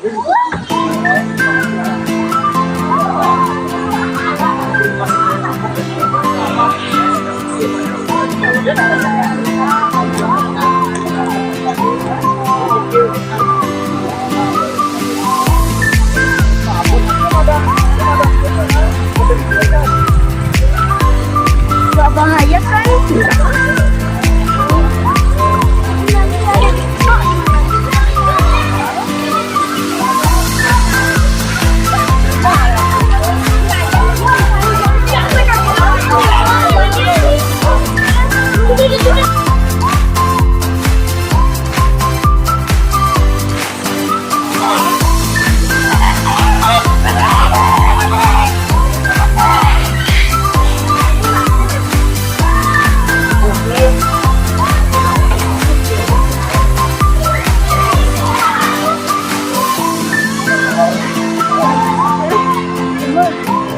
Gak bahaya kan?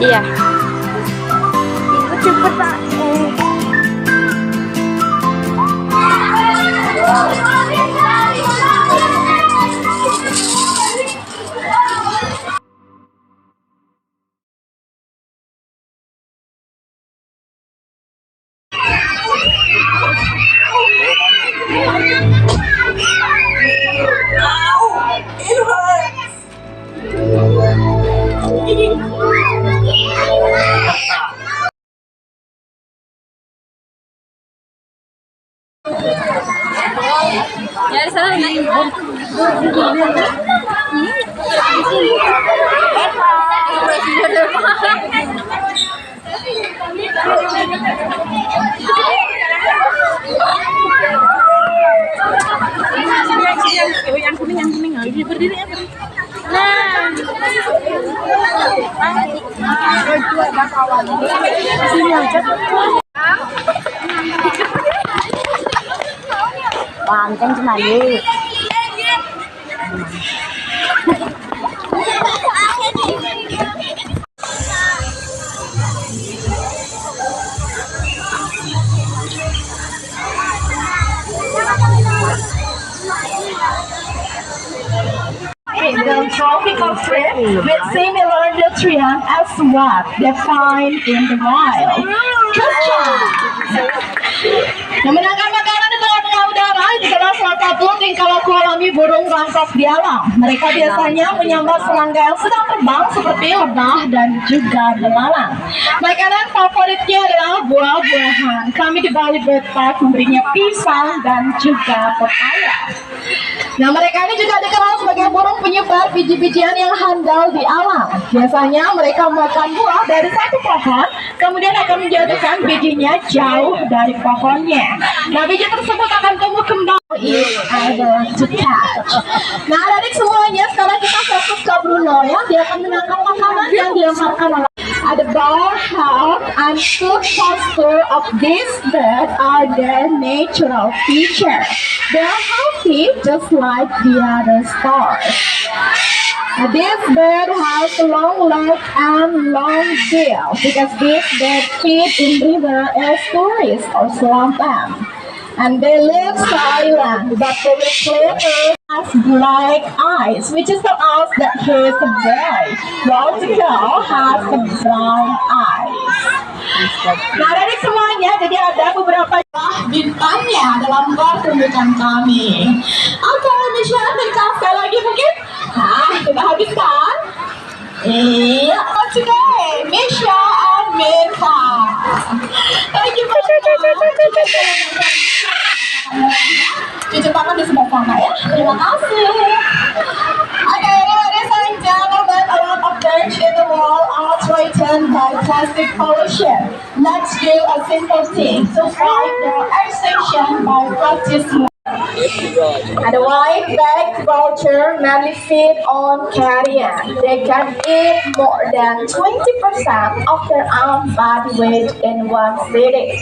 Iya. Cepet Pak. Ya di sana naik. Yang kuning harus berdiri ya. Nah. Sini aja. Banteng cuma ini. The tropical fruit with similar nutrients as what they find in the wild. Memenangkan makanan di tengah-tengah udara adalah salah satu tingkah laku alami burung rangkap di alam. Mereka biasanya menyambar serangga yang sedang terbang seperti lebah dan juga belalang. Makanan favoritnya adalah buah-buahan. Kami di Bali Bird Park memberinya pisang dan juga pepaya. Nah, mereka ini juga dikenal sebagai burung penyebar biji-bijian yang handal di alam. Biasanya mereka makan buah dari satu pohon, kemudian akan menjatuhkan bijinya jauh dari pohonnya. Nah, biji tersebut akan tumbuh kembali. Adalah to catch. Nah, adik semuanya, sekarang kita fokus ke Bruno ya. Dia akan menangkap makanan yang dilemarkan oleh the bone health and food posture of this bird are their natural feature. They are healthy just like the other stars. This bird has long legs and long bill because this bird feeds in river estuaries or swampland. And they live silent, but the reclaimer has black eyes, which is the us that he is a boy, while the girl has the brown eyes. Nah, dari semuanya, jadi ada beberapa bintangnya dalam pertunjukan kami. Oke, Michelle, berikan sekali lagi mungkin. Nah, sudah habis kan? Iya, today, Michelle and Mirka. Thank you very much. Cuci tangan di sebelah sana ya. Terima kasih. Okay, ladies and gentlemen, a lot of bench in the wall are threatened by plastic pollution. Let's do a simple thing to fight the extinction by practicing. And the white-backed vulture mainly feed on carrion. They can eat more than 20% of their own body weight in one sitting.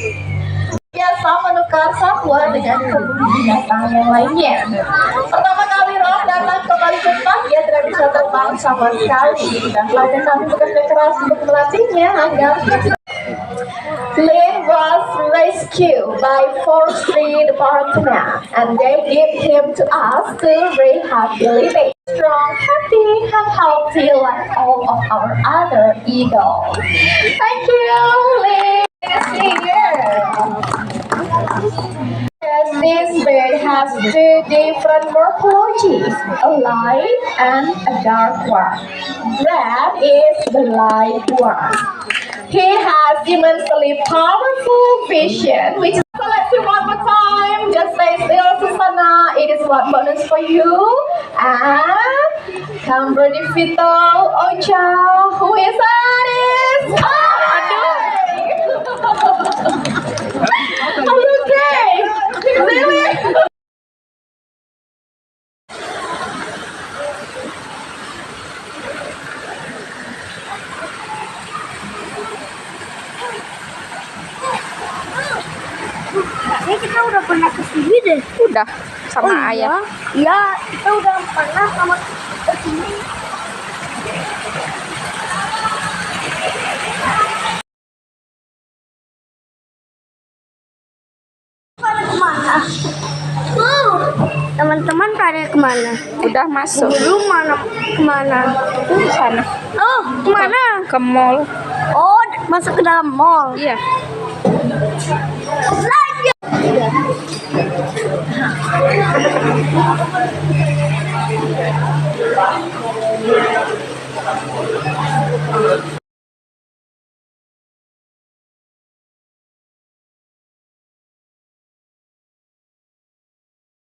Biasa menukar satwa dengan kebun binatang yang lainnya. Pertama kali Rob datang ke Bali Bird Park, dia tidak bisa terbang sama sekali. Dan keluarga kami bekerja keras untuk melatihnya agar Glenn was rescued by forestry department, and they gave him to us to rehabilitate. Strong, happy healthy like all of our other eagles. Thank you, ladies here. This bird has two different morphologies, a light and a dark one. Red is the light one. He has immensely powerful vision, which is so let's do one more time. Just stay still, Susana. It is one bonus for you. And Camberdi Vito Ocha. Who is that? Okay. Really? Ini kita udah pernah kesini deh. Udah sama ayah. Iya, kita udah pernah sama kesini. Pada kemana? Teman-teman pada kemana? Udah masuk. Guru mana? Kemana? Di sana. Oh, kemana? Ke mall. Oh, masuk ke dalam mall. Iya. Slide.